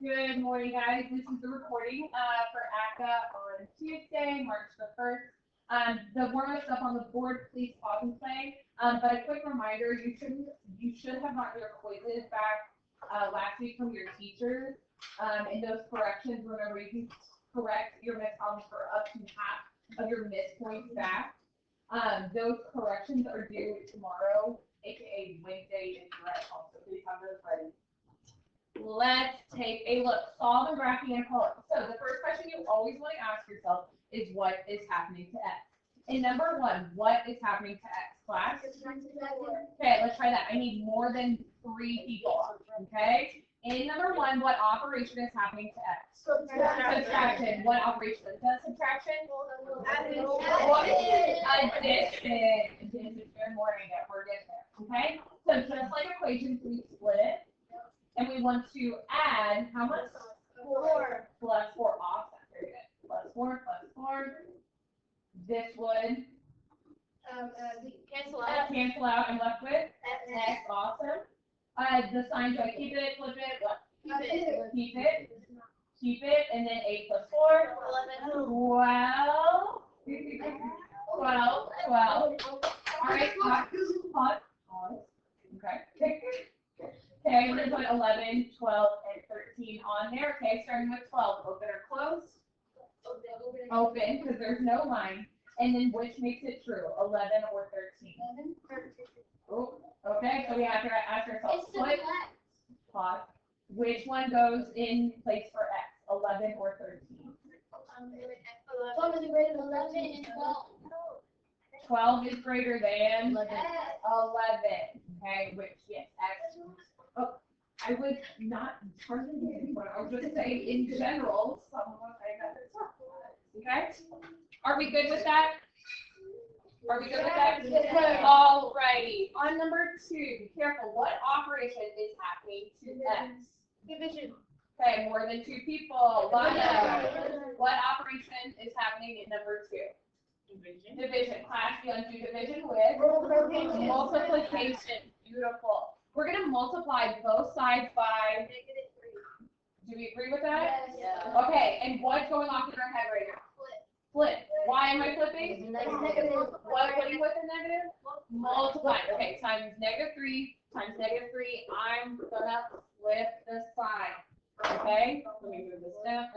Good morning, guys. This is the recording for ACA on Tuesday, March the 1st. The warm-up stuff on the board, please pause and play. But a quick reminder, you should have gotten your quizzes back last week from your teachers. And those corrections, remember, you can correct your missed problems for up to half of your missed points back. Those corrections are due tomorrow, aka Wednesday, and correct also. Please have those ready. Let's take a look. Solve and graph the inequality. So the first question you always want to ask yourself is what is happening to x? And number one, what is happening to x, class? Okay, let's try that. I need more than 3 people. Okay. In number one, what operation is happening to x? Subtraction. What operation is that? Subtraction? Addition. Good morning. We're getting there. Okay. So just like equations, we split it. And we want to add how much? 4. Plus 4 offset. Very good. Plus 4, plus 4. This would cancel out. I'm left with x. Awesome. The sign, do I keep it, flip it? What? Keep it. And then 8 plus 4. 12. All right. Pause. Okay. Okay, I'm going to put 11, 12, and 13 on there. Okay, starting with 12. Open or close? Open, because there's no line. And then which makes it true, 11 or 13? Oh, okay, so we have to ask ourselves, pause. Which one goes in place for x, 11 or 13? 12 is greater than 11. Okay, which, yes, x. Oh, I would not target anyone. I would just say in general, someone I got this. Okay? Are we good with that? Alrighty. On number 2, be careful. What operation is happening to x? Division. Okay, more than 2 people. What operation is happening in number 2? Division. Class, you want to do division with? Multiplication. Beautiful. We're going to multiply both sides by -3. Do we agree with that? Yes. Okay, and what's going off in our head right now? Flip. Why am I flipping? Negative. What are you with a negative? Multiply. Okay, times -3 times -3. I'm going to flip the sign. Okay, let me move this down.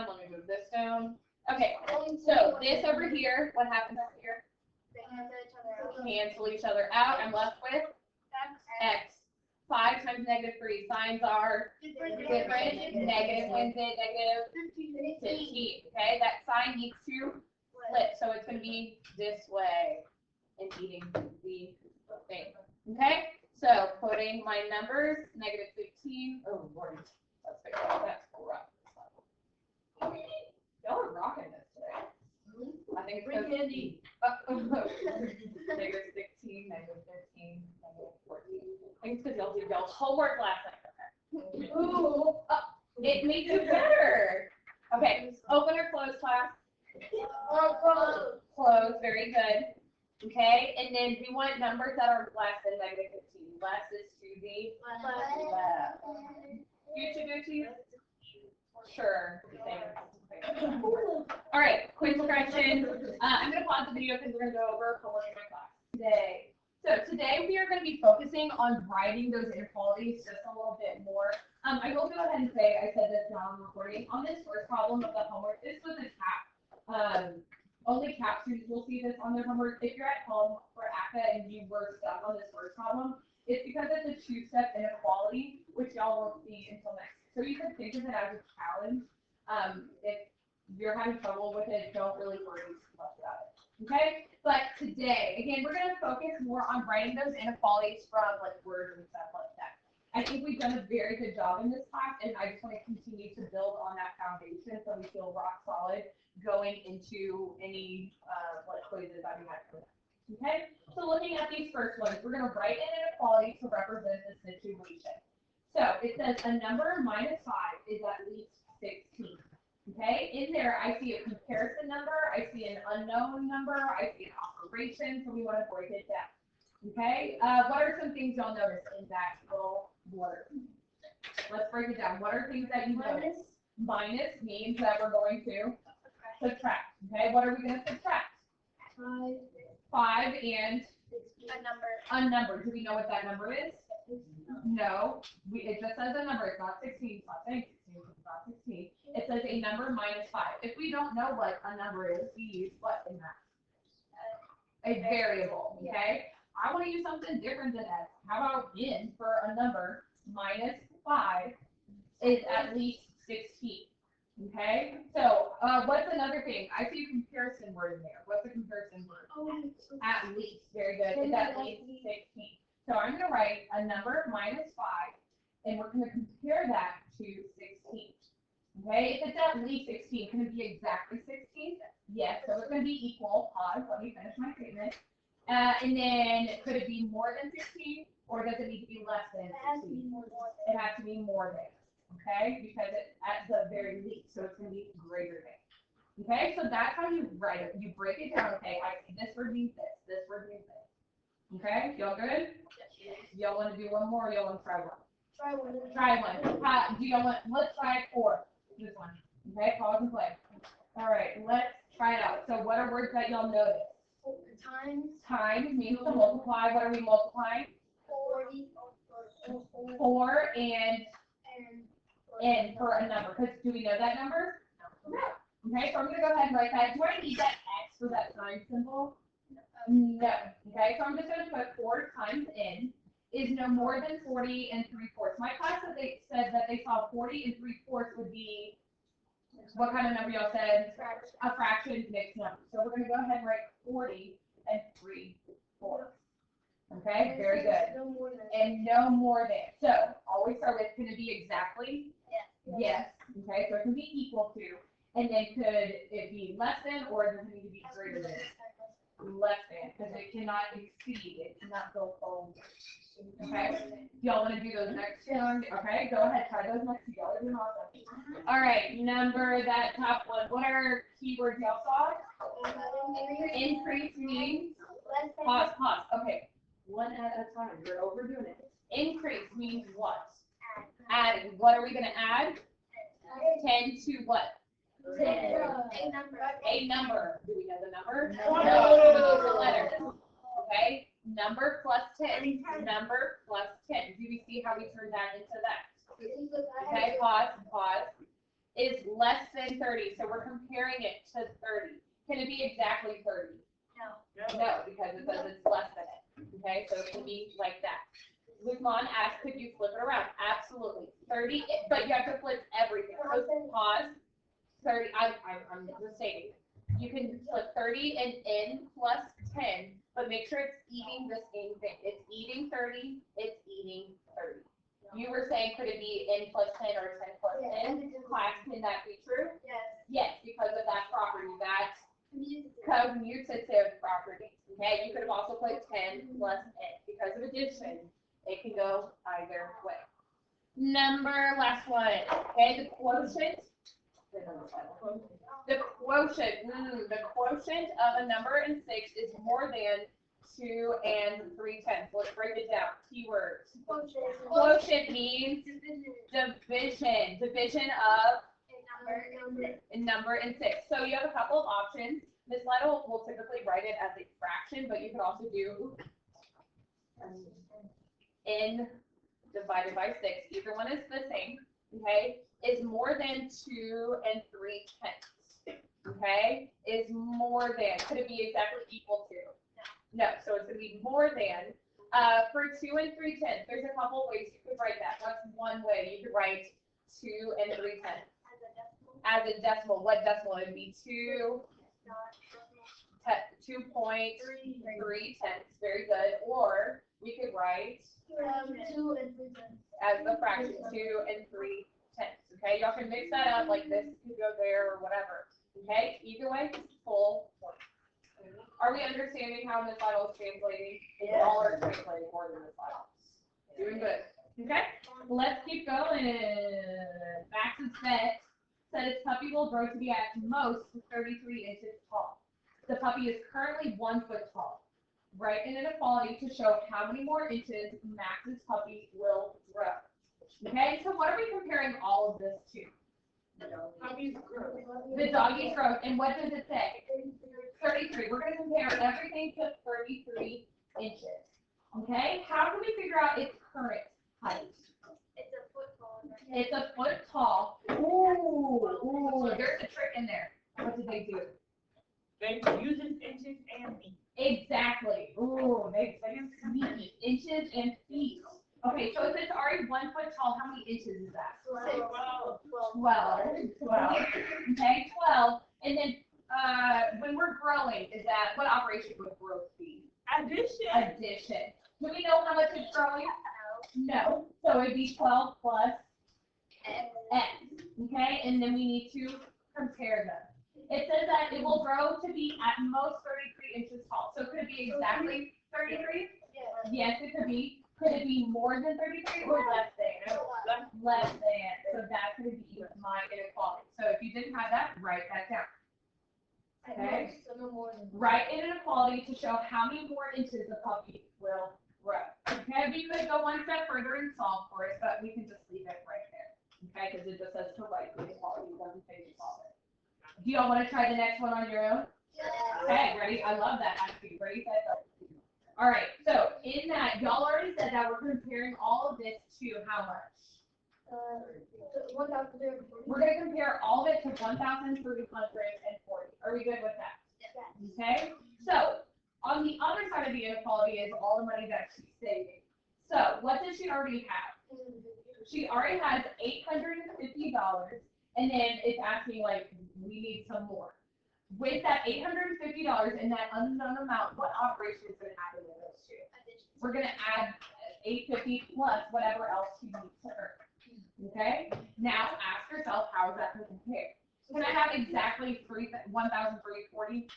Let me move this down. Okay, so this over here, what happens over here? Cancel each other out. I'm left with x. 5 times -3. Signs are different. Negative wins it, negative 15. Okay, that sign needs to flip. So it's going to be this way and eating the thing. Okay, so putting my numbers, -15. Oh, Lord. That's big. That's rough. Y'all are rocking this today. I think it's pretty handy. -16, -13, -14. I think it's because y'all did y'all's homework last night. Okay. Ooh, it makes it better. Okay, open or close, class? Close, very good. Okay, and then we want numbers that are less than -15. Less is to the left. Gucci Gucci? Sure. All right, quick question. I'm going to pause the video because we're going to go over homework in my class today. So today we are going to be focusing on writing those inequalities just a little bit more. I will go ahead and say, I said this now on recording, on this first problem of the homework, this was a CAP. Only CAP students will see this on their homework. If you're at home for ACA and you were stuck on this first problem, it's because it's a 2-step inequality, which y'all won't see until next. So you can think of it as a challenge. If you're having trouble with it, don't really worry too much about it. Okay? But today, again, we're going to focus more on writing those inequalities from like words and stuff like that. I think we've done a very good job in this class, and I just want to continue to build on that foundation so we feel rock solid going into any quizzes that we have for them. Okay? So looking at these first ones, we're going to write an inequality to represent the situation. So it says a number minus 5 is at least 16. Okay, in there I see a comparison number, I see an unknown number, I see an operation, so we want to break it down. Okay, what are some things y'all notice in that little blurb? Let's break it down. What are things that you notice? Minus means that we're going to subtract. Okay, what are we going to subtract? 5 and a number. Do we know what that number is? No. It just says a number. It's not 16. It's not saying 16. It's not 16. It says a number minus 5. If we don't know what a number is, we use what in that? A variable. Okay. I want to use something different than x. How about n for a number minus 5 is at least 16. Okay, so what's another thing? I see a comparison word in there. What's a comparison word? At least. Very good. It's at least 16. So I'm going to write a number minus 5, and we're going to compare that to 16. Okay, if it's at least 16, can it be exactly 16? Yes, so it's going to be equal. Pause, let me finish my statement. And then could it be more than 16, or does it need to be less than 16? It has to be more than. Okay, because it's at the very least, so it's going to be greater than. Okay, so that's how you write it. You break it down. Okay, this word means this. This word means this. Okay, y'all good? Y'all want to do one more, or y'all want to try one? Try one. Do y'all want? Let's try 4. This one. Okay, pause and play. All right, let's try it out. So, what are words that y'all notice? Times means to multiply. What are we multiplying? 4 and for a number. Because do we know that number? No. Okay, so I'm going to go ahead and write that. Do I need that X for that sign symbol? No. Okay, so I'm just going to put 4 times n is no more than 40 and 3/4. My class said that they saw 40 and 3/4 would be, what kind of number y'all said? A fraction mixed number. So we're going to go ahead and write 40 and 3/4. Okay, very good. And no more than. So always start with, can it be exactly? Yes. Okay, so it can be equal to. And then could it be less than, or does it need to be greater than? Less than, because it cannot exceed. It cannot go over. Okay, y'all want to do those next two? Okay, go ahead, try those next two. Y'all are doing awesome. All right, number that top one. What are keywords y'all saw? Increase means. Pause. Okay. One at a time. You're overdoing it. Increase means what? Adding. What are we going to add? 10 to what? 10. A number. Do we know the number? No. The letter. Okay. Number plus 10. Number plus 10. Do we see how we turn that into that? Okay. Pause. Is less than 30. So we're comparing it to 30. Can it be exactly 30? No, because it says it's less than it. Okay, so it can be like that. Lukman asked, could you flip it around? Absolutely. 30, but you have to flip everything. So pause. 30, I'm just saying. You can flip 30 and n plus 10, but make sure it's eating the same thing. It's eating 30, it's eating 30. You were saying, could it be n plus 10 or 10 plus 10? Class, can that be true? Yes, because of that property. That's commutative property. Okay, you could have also put 10 plus n because of addition. It can go either way. Last one. Okay, the quotient. The quotient of a number in 6 is more than 2 and 3/10. Let's break it down. Keywords. Quotient means division. Division of a number in 6. So you have a couple of options. Ms. Lytle will typically write it as a fraction, but you could also do n divided by 6. Either one is the same. Okay, is more than 2 and 3/10. Okay, is more than. Could it be exactly equal to? No. So it's going to be more than. For 2 and 3/10, there's a couple of ways you could write that. What's one way? You could write 2 and 3/10 as a decimal. What decimal? It would be 2.3 tenths. Very good. Or we could write 2 and 3/10 as the fraction 2 and 3/10. Okay, y'all can mix that up like this could go there or whatever. Okay, either way, full point. Are we understanding how Ms. Lytle is translating? Yeah. All are translating more than Ms. Lytle. Doing good. Okay, let's keep going. Max's vet said its puppy will grow to be at most 33 inches tall. The puppy is currently 1 foot tall. Write an inequality to show how many more inches Max's puppy will grow. Okay, so what are we comparing all of this to? Doggy's growth. The doggy's growth, and what does it say? 33. We're going to compare everything to 33 inches. Okay, how can we figure out its current height? It's a foot tall. It's a foot tall. Ooh, there's a trick in there. What did they do? They use inches and feet. Exactly. Ooh, they feet. Inches and feet. Okay, so if it's already 1 foot tall, how many inches is that? 12. 12. Okay, 12. And then when we're growing, is that, what operation would growth be? Addition. Addition. Do we know how much it's growing? No. So it'd be 12 plus x. Okay, and then we need to compare them. It says that it will grow to be at most 33 inches tall. So could it be exactly 33? Yes, it could be. Could it be more than 33 or less than? Less than. So that's going to be my inequality. So if you didn't have that, write that down. Okay? Write in inequality to show how many more inches the puppy will grow. Okay? We could go one step further and solve for it, but we can just leave it right there. Okay? Because it just says to write the inequality. It doesn't say to solve it. Do y'all want to try the next one on your own? Okay, ready? I love that. Actually, ready, set, go. All right, so in that, y'all already said that we're comparing all of this to how much? 1,340. We're going to compare all of it to 1,340. Are we good with that? Okay, so on the other side of the inequality is all the money that she's saving. So what does she already have? She already has $850, and then it's asking, like, we need some more. With that $850 and that unknown amount, what operation is going to happen with those two? We're going to add $850 plus whatever else she needs to earn. Okay? Now ask yourself, how is that going to compare? Can I have exactly 1,340?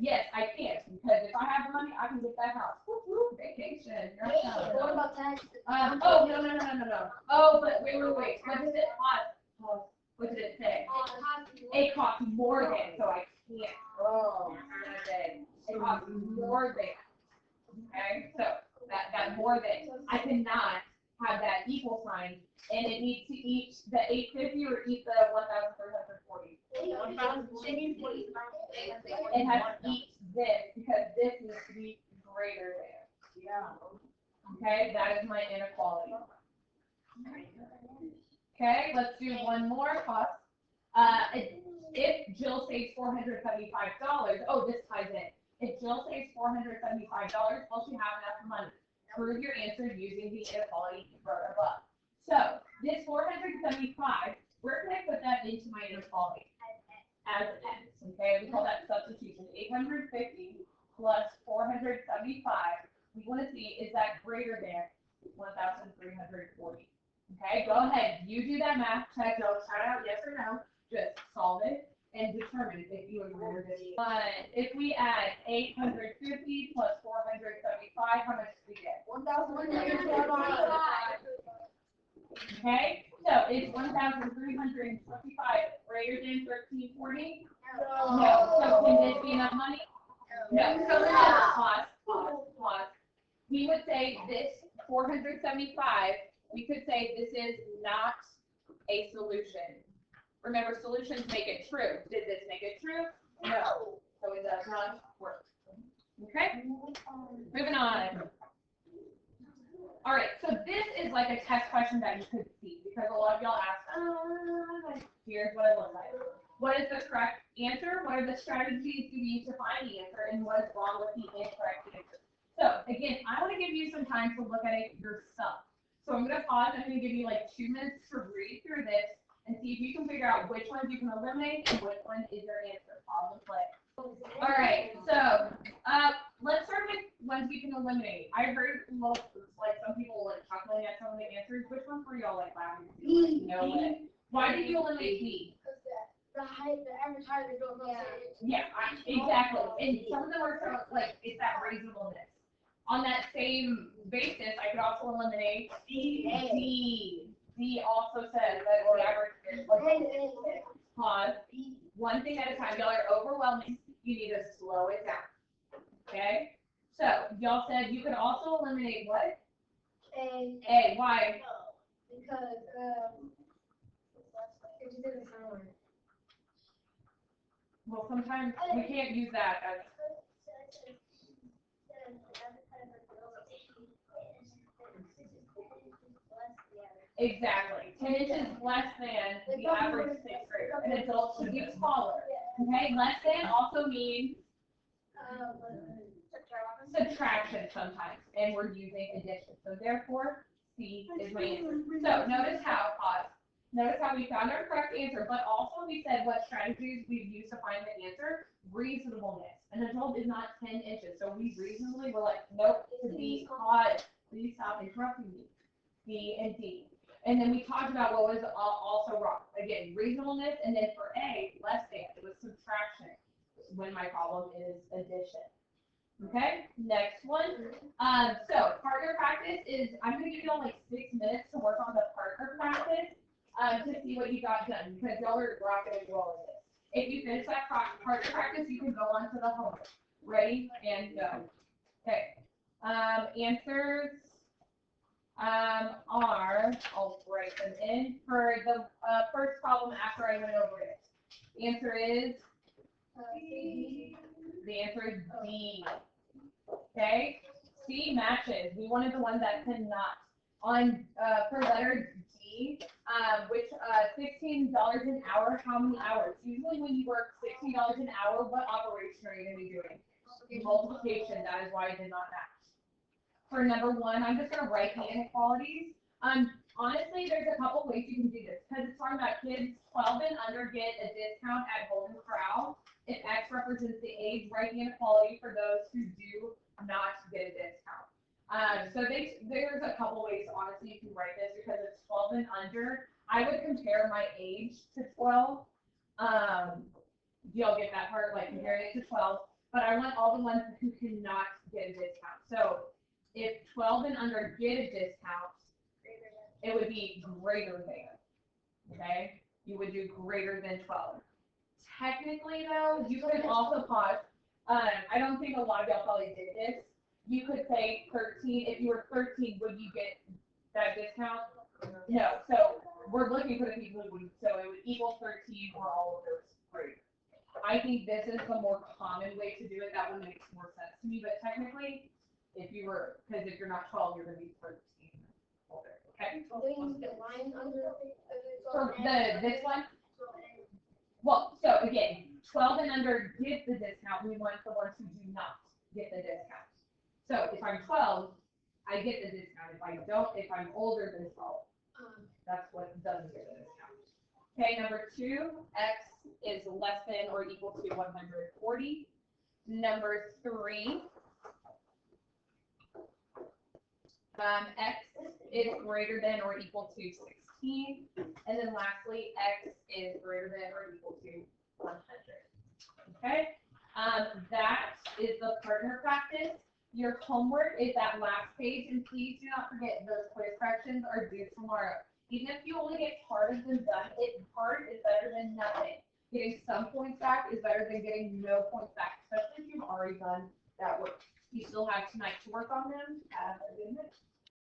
Yes, I can. Because if I have the money, I can get that house. Woo-hoo, vacation. What about taxes? Oh, no. Oh, but wait. What does it cost? What did it say? It costs more than, so I can't. Oh, it costs more than. Okay, so that more than, I cannot have that equal sign, and it needs to eat the 850 or eat the 1,340. It has to eat this because this needs to be greater than. Yeah. Okay, that is my inequality. Okay, let's do one more cost. If Jill saves $475, oh, this ties in. If Jill saves $475, will she have enough money? Prove your answer using the inequality you wrote above. So this 475, where can I put that into my inequality? As x. Okay, we call that substitution. 850 plus 475. We want to see, is that greater than 1,340? Okay, go ahead. You do that math. Check. Don't shout out yes or no. Just solve it and determine if you agree with it. If we add 850 plus 475, how much do we get? 1,125. Okay, so is 1,325 greater than 1,340? No. So can this be enough money? No. So pause. We would say this 475. We could say this is not a solution. Remember, solutions make it true. Did this make it true? No. So it does not work. Okay? Moving on. All right, so this is like a test question that you could see because a lot of y'all ask, here's what it looks like. What is the correct answer? What are the strategies you use to find the answer? And what is wrong with the incorrect answer? So again, I want to give you some time to look at it yourself. So I'm going to pause. I'm going to give you like 2 minutes to read through this and see if you can figure out which ones you can eliminate and which one is your answer. Pause and play. All right, so let's start with ones we can eliminate. I heard like some people like chuckling at some of the answers. Which ones were y'all like laughing? No way. Why did you eliminate B? Because the height, the average height is going up. Yeah, exactly. And some of them were like, it's that reasonableness. On that same basis, I could also eliminate D. D also says that the average. Pause. One thing at a time. Y'all are overwhelming. You need to slow it down. Okay? So, y'all said you could also eliminate what? A. A, why? Because, it just didn't sound right. Well, sometimes we can't use that as, exactly. 10 inches less than the average sixth grader. An adult should be taller. Okay, less than also means subtraction sometimes, and we're using addition. So therefore, C is my answer. So notice how, notice how we found our correct answer, but also we said what strategies we've used to find the answer. Reasonableness. An adult is not 10 inches, so we reasonably were like, nope, to be caught. Please stop interrupting me. B and D. And then we talked about what was also wrong. Again, reasonableness, and then for A, less than, it was subtraction, when my problem is addition. Okay, next one. So partner practice is, I'm going to give you all like 6 minutes to work on the partner practice to see what you got done, because y'all are rocking and rolling this. If you finish that partner practice, you can go on to the homework. Ready and go. Okay. Answers are, I'll write them in for the first problem after I went over it. The answer is, the answer is D. Okay, C matches. We wanted the one that cannot. On for letter D, which $16 an hour. How many hours? Usually, when you work $16 an hour, what operation are you going to be doing? Multiplication. That is why I did not match. For number 1, I'm just going to write the inequalities. Honestly, there's a couple ways you can do this, because it's talking about kids 12 and under get a discount at Golden Corral. If X represents the age, write the inequality for those who do not get a discount. So there's a couple ways, honestly, you can write this, because it's 12 and under. I would compare my age to 12. Do y'all get that part, like comparing it to 12? But I want all the ones who cannot get a discount. So if 12 and under get a discount, it would be greater than, okay? You would do greater than 12. Technically, though, you could also pause. I don't think a lot of y'all probably did this. You could say 13. If you were 13, would you get that discount? No. So we're looking for the people who would. So it would equal 13 or all of those three. I think this is the more common way to do it. That one makes more sense to me. But technically, if you were, because if you're not 12, you're going to be 13. Okay. For this one. Well, so again, 12 and under get the discount. We want the ones who do not get the discount. So if I'm 12, I get the discount. If I don't, if I'm older than 12, that's what doesn't get the discount. Okay, number 2, X is less than or equal to 140. Number 3, X is greater than or equal to 16. And then lastly, X is greater than or equal to 100. Okay, that is the partner practice. Your homework is that last page, and please do not forget those quiz corrections are due tomorrow. Even if you only get part of them done, part is better than nothing. Getting some points back is better than getting no points back, especially if you've already done that work. You still have tonight to work on them. Have a good night.